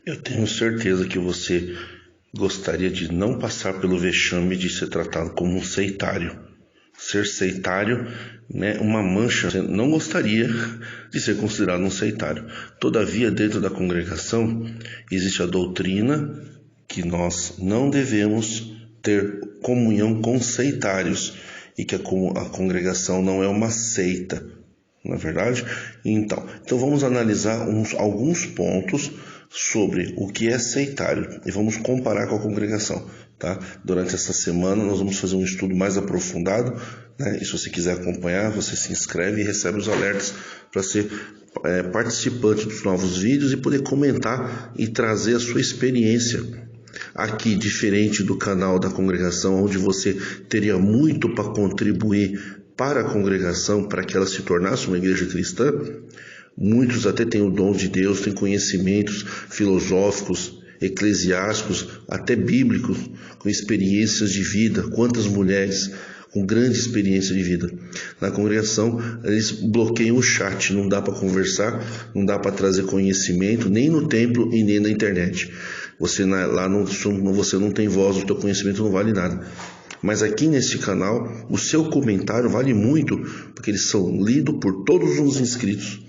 Eu tenho certeza que você gostaria de não passar pelo vexame de ser tratado como um sectário. Ser sectário, né, uma mancha. Você não gostaria de ser considerado um sectário. Todavia, dentro da congregação, existe a doutrina que nós não devemos ter comunhão com sectários e que a congregação não é uma seita. Não é verdade? Então vamos analisar alguns pontos sobre o que é sectário e vamos comparar com a congregação, tá? Durante essa semana nós vamos fazer um estudo mais aprofundado, né? E se você quiser acompanhar, você se inscreve e recebe os alertas para ser participante dos novos vídeos e poder comentar e trazer a sua experiência. Aqui, diferente do canal da congregação, onde você teria muito para contribuir para a congregação, para que ela se tornasse uma igreja cristã, muitos até têm o dom de Deus, têm conhecimentos filosóficos, eclesiásticos, até bíblicos, com experiências de vida. Quantas mulheres com grande experiência de vida. Na congregação, eles bloqueiam o chat, não dá para conversar, não dá para trazer conhecimento, nem no templo e nem na internet. Você lá você não tem voz, o teu conhecimento não vale nada. Mas aqui nesse canal, o seu comentário vale muito, porque eles são lidos por todos os inscritos.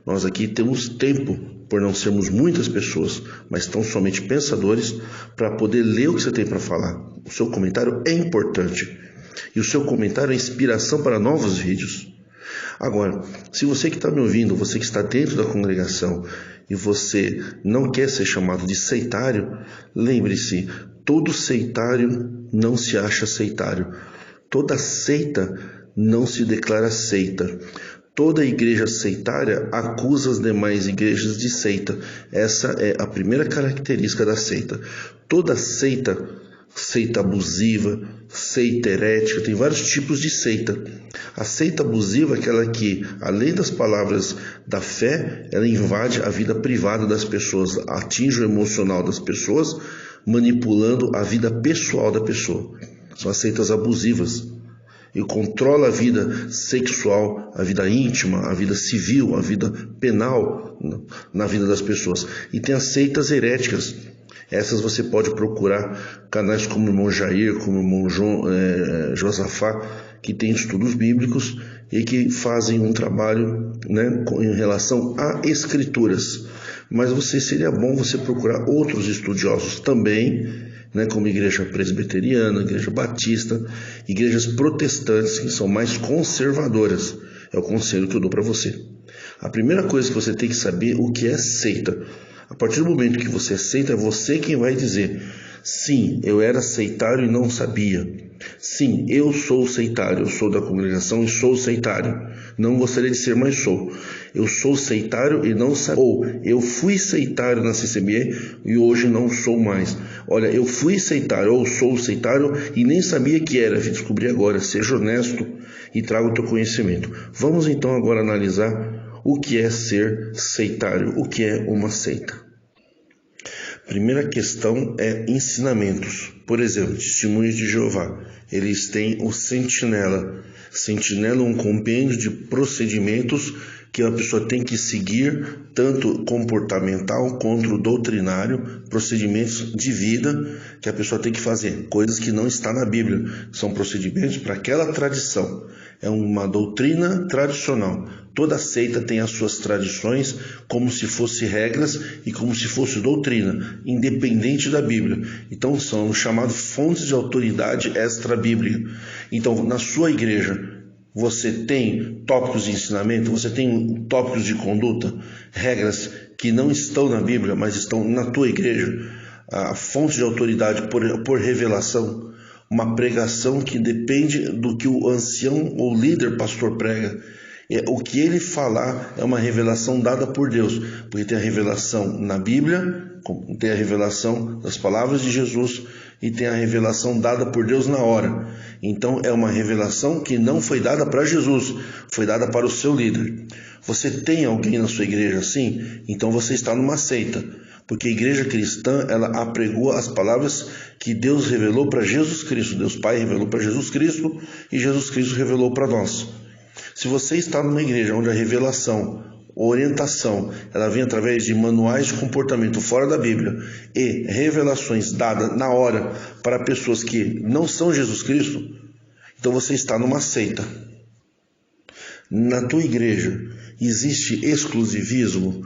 Nós aqui temos tempo, por não sermos muitas pessoas, mas tão somente pensadores, para poder ler o que você tem para falar. O seu comentário é importante. E o seu comentário é inspiração para novos vídeos. Agora, se você que está me ouvindo, você que está dentro da congregação e você não quer ser chamado de sectário, lembre-se, todo sectário não se acha sectário. Toda seita não se declara seita. Toda igreja sectária acusa as demais igrejas de seita. Essa é a primeira característica da seita. Toda seita abusiva, seita herética, tem vários tipos de seita. A seita abusiva é aquela que, além das palavras da fé, ela invade a vida privada das pessoas, atinge o emocional das pessoas, manipulando a vida pessoal da pessoa. São as seitas abusivas. E controla a vida sexual, a vida íntima, a vida civil, a vida penal na vida das pessoas. E tem as seitas heréticas. Essas você pode procurar canais como o irmão Jair, como o irmão Josafá, que tem estudos bíblicos e que fazem um trabalho, né, em relação a escrituras. Mas seria bom você procurar outros estudiosos também, né, como igreja presbiteriana, igreja batista, igrejas protestantes que são mais conservadoras. É o conselho que eu dou para você. A primeira coisa que você tem que saber o que é seita. A partir do momento que você aceita, é você quem vai dizer: sim, eu era sectário e não sabia. Sim, eu sou sectário, eu sou da congregação e sou sectário. Não gostaria de ser, mas sou. Eu sou sectário e não sabia. Ou eu fui sectário na CCBE e hoje não sou mais. Olha, eu fui sectário ou sou sectário e nem sabia que era. Vim descobrir agora. Seja honesto e traga o teu conhecimento. Vamos então agora analisar o que é ser sectário, o que é uma seita. Primeira questão é ensinamentos. Por exemplo, Testemunhos de Jeová. Eles têm o Sentinela. Sentinela é um compêndio de procedimentos que a pessoa tem que seguir, tanto comportamental quanto doutrinário, procedimentos de vida que a pessoa tem que fazer, coisas que não está na Bíblia, são procedimentos para aquela tradição. É uma doutrina tradicional. Toda seita tem as suas tradições como se fossem regras e como se fosse doutrina, independente da Bíblia. Então são chamados fontes de autoridade extra-bíblica. Então, na sua igreja, você tem tópicos de ensinamento, você tem tópicos de conduta, regras que não estão na Bíblia, mas estão na tua igreja. A fonte de autoridade por revelação, uma pregação que depende do que o ancião ou líder pastor prega. O que ele falar é uma revelação dada por Deus, porque tem a revelação na Bíblia, tem a revelação das palavras de Jesus e tem a revelação dada por Deus na hora. Então é uma revelação que não foi dada para Jesus, foi dada para o seu líder. Você tem alguém na sua igreja assim? Então você está numa seita, porque a igreja cristã, ela apregou as palavras que Deus revelou para Jesus Cristo. Deus Pai revelou para Jesus Cristo e Jesus Cristo revelou para nós. Se você está numa igreja onde a revelação orientação, ela vem através de manuais de comportamento fora da Bíblia e revelações dadas na hora para pessoas que não são Jesus Cristo, então você está numa seita. Na tua igreja existe exclusivismo.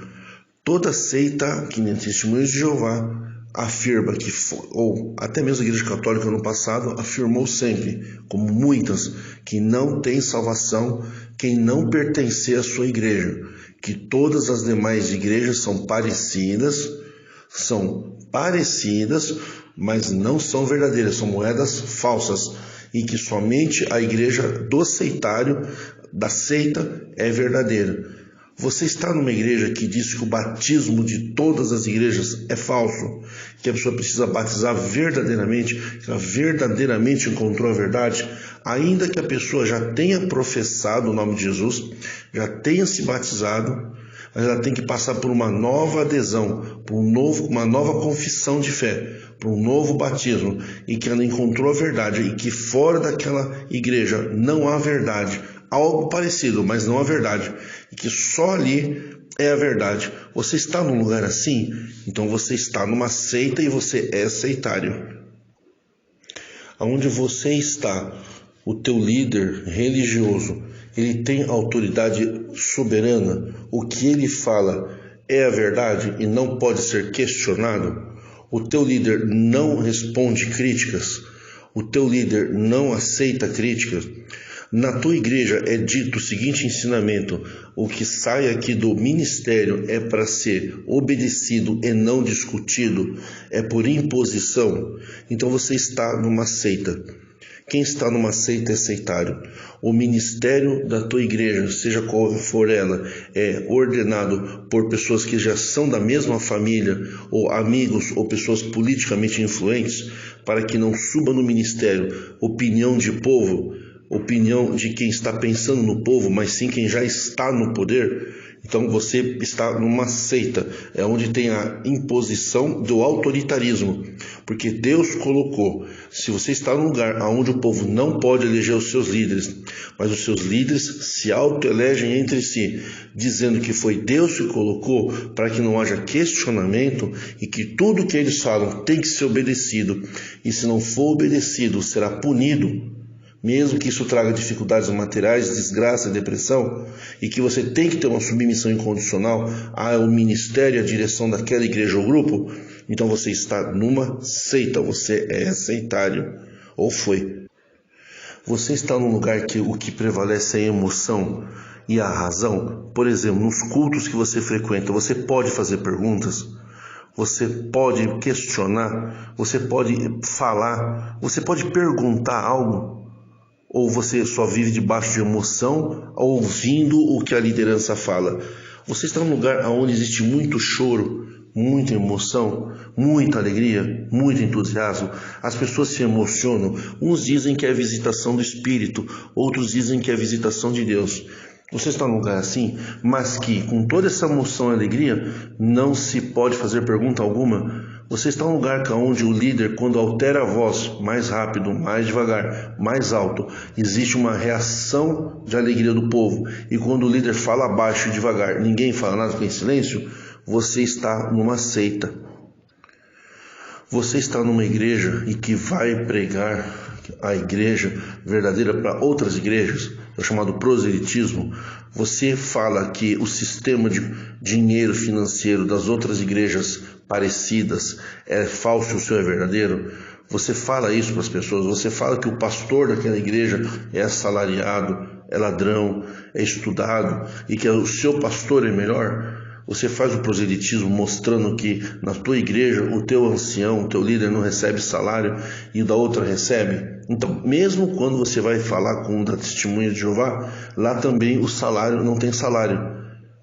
Toda seita, que nem Testemunhas de Jeová, afirma que, ou até mesmo a Igreja Católica no passado, afirmou sempre, como muitas, que não tem salvação quem não pertencer à sua igreja, que todas as demais igrejas são parecidas, mas não são verdadeiras, são moedas falsas, e que somente a igreja do seitário, da seita, é verdadeira. Você está numa igreja que diz que o batismo de todas as igrejas é falso, que a pessoa precisa batizar verdadeiramente, que ela verdadeiramente encontrou a verdade, ainda que a pessoa já tenha professado o nome de Jesus, já tenha se batizado, mas ela tem que passar por uma nova adesão, por uma nova confissão de fé, por um novo batismo, e que ela encontrou a verdade, e que fora daquela igreja não há verdade, algo parecido, mas não a verdade, e que só ali é a verdade. Você está num lugar assim, então você está numa seita e você é seitário. Aonde você está, o teu líder religioso, ele tem autoridade soberana, o que ele fala é a verdade e não pode ser questionado. O teu líder não responde críticas, o teu líder não aceita críticas. Na tua igreja é dito o seguinte ensinamento: o que sai aqui do ministério é para ser obedecido e não discutido, é por imposição. Então você está numa seita. Quem está numa seita é seitário. O ministério da tua igreja, seja qual for ela, é ordenado por pessoas que já são da mesma família, ou amigos, ou pessoas politicamente influentes, para que não suba no ministério opinião de povo, opinião de quem está pensando no povo, mas sim quem já está no poder. Então você está numa seita, é onde tem a imposição do autoritarismo, porque Deus colocou, se você está num lugar onde o povo não pode eleger os seus líderes, mas os seus líderes se autoelegem entre si, dizendo que foi Deus que colocou para que não haja questionamento e que tudo que eles falam tem que ser obedecido, e se não for obedecido será punido, mesmo que isso traga dificuldades materiais, desgraça e depressão, e que você tem que ter uma submissão incondicional ao ministério, à direção daquela igreja ou grupo, então você está numa seita, você é seitário, ou foi. Você está num lugar que o que prevalece é a emoção e a razão. Por exemplo, nos cultos que você frequenta, você pode fazer perguntas, você pode questionar, você pode falar, você pode perguntar algo. Ou você só vive debaixo de emoção, ouvindo o que a liderança fala? Você está num lugar onde existe muito choro, muita emoção, muita alegria, muito entusiasmo. As pessoas se emocionam. Uns dizem que é a visitação do Espírito, outros dizem que é a visitação de Deus. Você está num lugar assim, mas que com toda essa emoção e alegria não se pode fazer pergunta alguma. Você está num lugar onde o líder, quando altera a voz mais rápido, mais devagar, mais alto, existe uma reação de alegria do povo. E quando o líder fala baixo e devagar, ninguém fala nada, fica em silêncio, você está numa seita. Você está numa igreja e que vai pregar a igreja verdadeira para outras igrejas, é o chamado proselitismo. Você fala que o sistema de dinheiro financeiro das outras igrejas parecidas é falso e o seu é verdadeiro. Você fala isso para as pessoas, você fala que o pastor daquela igreja é assalariado, é ladrão, é estudado e que o seu pastor é melhor. Você faz o proselitismo mostrando que na tua igreja o teu ancião, o teu líder não recebe salário e o da outra recebe. Então, mesmo quando você vai falar com o da Testemunha de Jeová, lá também o salário não tem salário.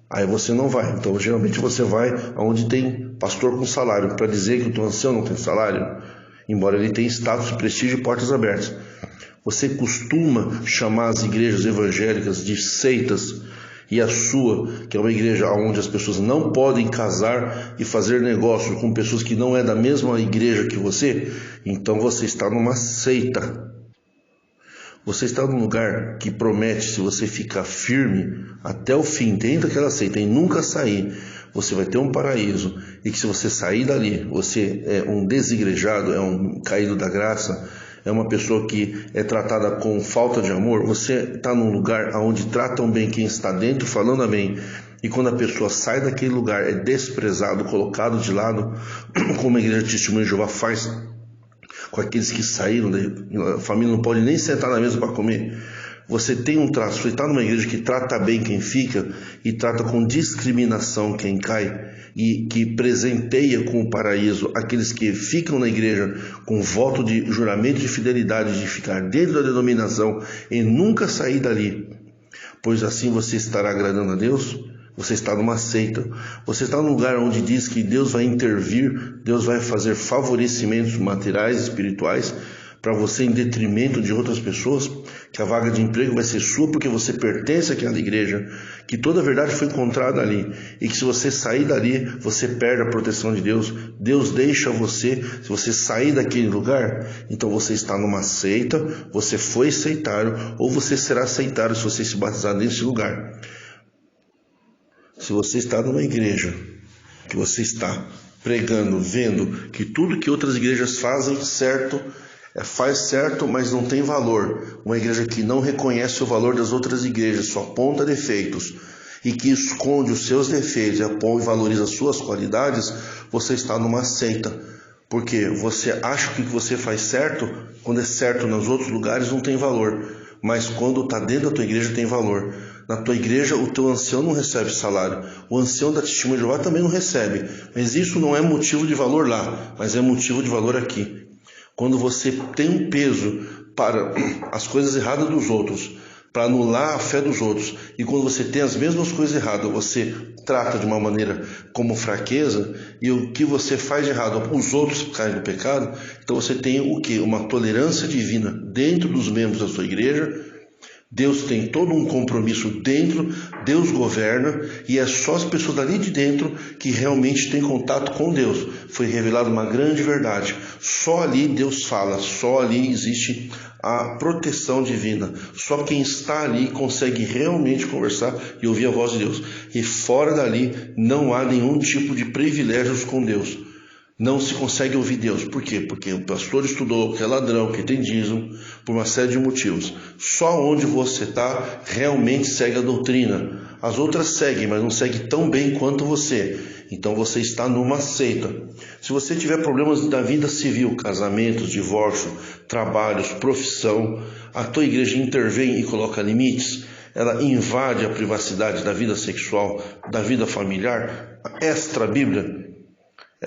Aí você não vai. Então, geralmente você vai onde tem pastor com salário, para dizer que o teu ancião não tem salário, embora ele tenha status, prestígio e portas abertas. Você costuma chamar as igrejas evangélicas de seitas, e a sua, que é uma igreja onde as pessoas não podem casar e fazer negócio com pessoas que não é da mesma igreja que você, então você está numa seita. Você está num lugar que promete, se você ficar firme até o fim, dentro daquela seita e nunca sair, você vai ter um paraíso. E que se você sair dali, você é um desigrejado, é um caído da graça, é uma pessoa que é tratada com falta de amor. Você está num lugar onde tratam bem quem está dentro, falando amém. E quando a pessoa sai daquele lugar, é desprezado, colocado de lado, como a Igreja de Testemunho de Jeová faz com aqueles que saíram, a família não pode nem sentar na mesa para comer. Você tem um traço, você está numa igreja que trata bem quem fica e trata com discriminação quem cai, e que presenteia com o paraíso aqueles que ficam na igreja com voto de juramento de fidelidade, de ficar dentro da denominação e nunca sair dali, pois assim você estará agradando a Deus. Você está numa seita, você está num lugar onde diz que Deus vai intervir, Deus vai fazer favorecimentos materiais e espirituais para você em detrimento de outras pessoas, que a vaga de emprego vai ser sua porque você pertence àquela igreja, que toda a verdade foi encontrada ali, e que se você sair dali, você perde a proteção de Deus. Deus deixa você, se você sair daquele lugar, então você está numa seita, você foi seitário, ou você será seitário se você se batizar nesse lugar. Se você está numa igreja, que você está pregando, vendo que tudo que outras igrejas fazem certo, faz certo, mas não tem valor, uma igreja que não reconhece o valor das outras igrejas, só aponta defeitos, e que esconde os seus defeitos e valoriza as suas qualidades, você está numa seita. Porque você acha que o que você faz certo, quando é certo nos outros lugares, não tem valor, mas quando está dentro da tua igreja tem valor. Na tua igreja o teu ancião não recebe salário, o ancião da Testemunha de Jeová também não recebe, mas isso não é motivo de valor lá, mas é motivo de valor aqui. Quando você tem um peso para as coisas erradas dos outros, para anular a fé dos outros, e quando você tem as mesmas coisas erradas, você trata de uma maneira como fraqueza, e o que você faz de errado, os outros caem no pecado, então você tem o quê? Uma tolerância divina dentro dos membros da sua igreja. Deus tem todo um compromisso dentro, Deus governa, e é só as pessoas dali de dentro que realmente têm contato com Deus. Foi revelada uma grande verdade. Só ali Deus fala, só ali existe a proteção divina. Só quem está ali consegue realmente conversar e ouvir a voz de Deus. E fora dali não há nenhum tipo de privilégios com Deus. Não se consegue ouvir Deus. Por quê? Porque o pastor estudou que é ladrão, que tem dízimo, por uma série de motivos. Só onde você está realmente segue a doutrina. As outras seguem, mas não seguem tão bem quanto você. Então você está numa seita. Se você tiver problemas da vida civil, casamentos, divórcio, trabalhos, profissão, a tua igreja intervém e coloca limites. Ela invade a privacidade da vida sexual, da vida familiar, extra Bíblia.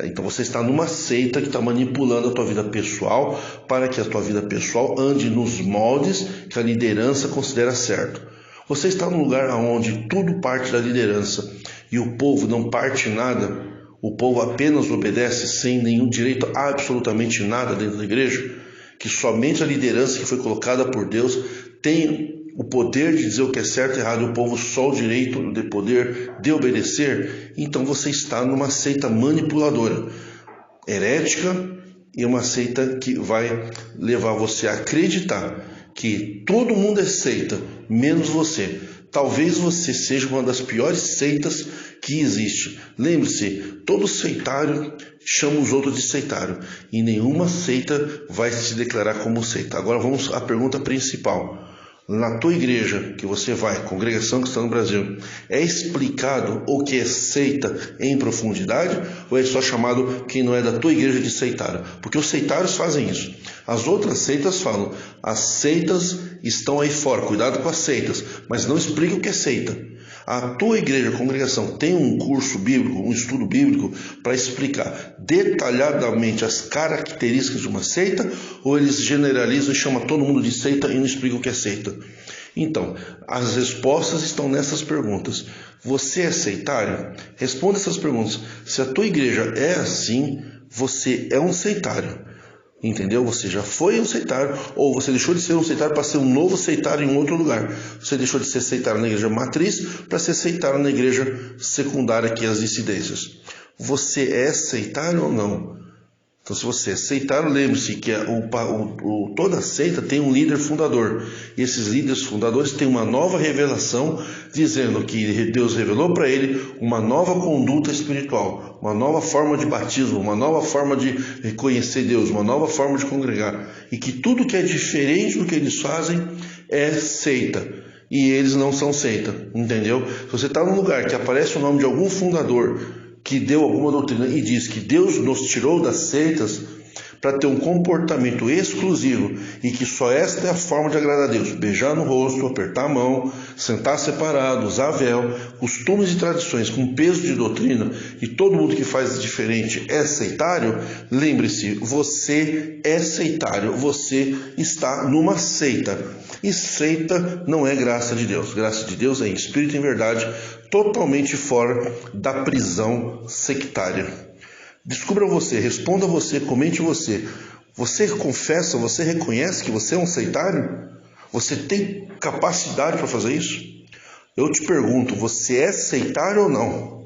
Então você está numa seita que está manipulando a tua vida pessoal para que a tua vida pessoal ande nos moldes que a liderança considera certo. Você está num lugar onde tudo parte da liderança e o povo não parte nada, o povo apenas obedece sem nenhum direito a absolutamente nada dentro da igreja, que somente a liderança que foi colocada por Deus tem o poder de dizer o que é certo e errado, e o povo só o direito de poder de obedecer. Então você está numa seita manipuladora, herética, e uma seita que vai levar você a acreditar que todo mundo é seita, menos você. Talvez você seja uma das piores seitas que existe. Lembre-se, todo seitário chama os outros de seitário, e nenhuma seita vai se declarar como seita. Agora vamos à pergunta principal. Na tua igreja que você vai, congregação que está no Brasil, é explicado o que é seita em profundidade, ou é só chamado quem não é da tua igreja de seitário? Porque os seitários fazem isso. As outras seitas falam, as seitas estão aí fora, cuidado com as seitas, mas não explica o que é seita. A tua igreja, a congregação, tem um curso bíblico, um estudo bíblico para explicar detalhadamente as características de uma seita, ou eles generalizam e chamam todo mundo de seita e não explicam o que é seita? Então, as respostas estão nessas perguntas. Você é seitário? Responda essas perguntas. Se a tua igreja é assim, você é um seitário. Entendeu? Você já foi um seitário, ou você deixou de ser um seitário para ser um novo seitário em outro lugar. Você deixou de ser seitário na igreja matriz para ser seitário na igreja secundária, que é as dissidências. Você é seitário ou não? Então, se você é sectário, lembre-se que toda seita tem um líder fundador. E esses líderes fundadores têm uma nova revelação, dizendo que Deus revelou para ele uma nova conduta espiritual, uma nova forma de batismo, uma nova forma de reconhecer Deus, uma nova forma de congregar. E que tudo que é diferente do que eles fazem é seita. E eles não são seita, entendeu? Se você está num lugar que aparece o nome de algum fundador que deu alguma doutrina e diz que Deus nos tirou das seitas para ter um comportamento exclusivo e que só esta é a forma de agradar a Deus, beijar no rosto, apertar a mão, sentar separado, usar véu, costumes e tradições com peso de doutrina, e todo mundo que faz diferente é sectário, lembre-se, você é sectário, você está numa seita. E seita não é graça de Deus. Graça de Deus é em espírito e em verdade, totalmente fora da prisão sectária. Descubra você, responda você, comente você. Você confessa, você reconhece que você é um sectário? Você tem capacidade para fazer isso? Eu te pergunto, você é sectário ou não?